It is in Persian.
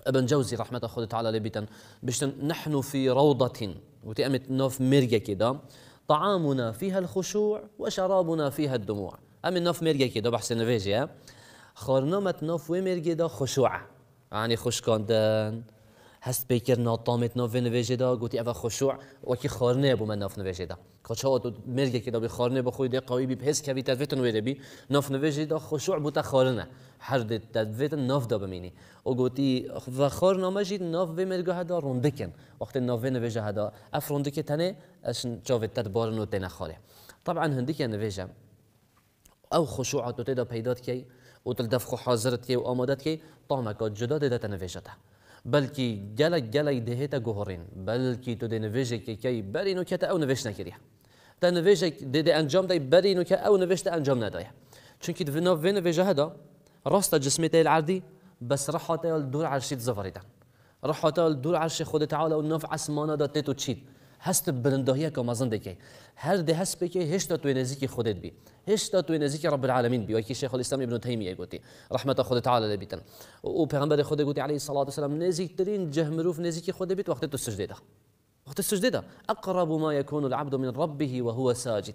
ابن جوزي رحمة الله تعالى لبيتن بشتن نحن في روضة وتأمت نوف مرجة كده، طعامنا فيها الخشوع وشرابنا فيها الدموع. أمن نوف مرجة كده بحسن نفيجي خارنامت نوف ومرجة ده خشوع، يعني خشكاندن هست بيكر ناطامت نوف نفيجي ده قلتي أفا خشوع وكي خارنه بو من نوف نفيجي ده خشوع مرجة كده بخارنه بخوي ده قوي بيبحث كبي تدفتن ويربي نوف نفيجي ده خشوع بو تخارنه حرد تدفتن نوف ده بميني وقلتي وخارنا مجد نوف ومرجة هذا روندكن وقت النوف نفيجي هذا أف روندكي تاني عشان تشوف التدبار نو تنا خاله. طبعا هنديك نفيجي أو خشوع تدا بيدات كي وتلدفخ حاضرت كي وآمادت كي طعمك جداد ده تنفيجته بلكي جلك دهيتا جوهرين بلكي تو دنفيجي كي بري نو كتا أو نفيش نكريه تنفيجي دي أنجام داي بري نو كا أو نفيش تأنجام ندايه چونكي دفنا في نفيجي هذا راست جسمي العردي بس راح الدور على الشيء زفريدا راح الدور على الشيء خود تعالى ونف عسمانه دا تيتو تشيد هست بلندهيه كمازن دكي هر ده هست بكي هشتا تو نزيكي خودت بي هشتا تو نزيكي رب العالمين بي وكي شيخ الاسلام ابن تيميه قلتي رحمه خود تعالى لبيتن وبيغمبر خود قلتي عليه الصلاه والسلام نزيك ترين جهمروف نزيكي خود بيت وقت السجده وقت السجده اقرب ما يكون العبد من ربه وهو ساجد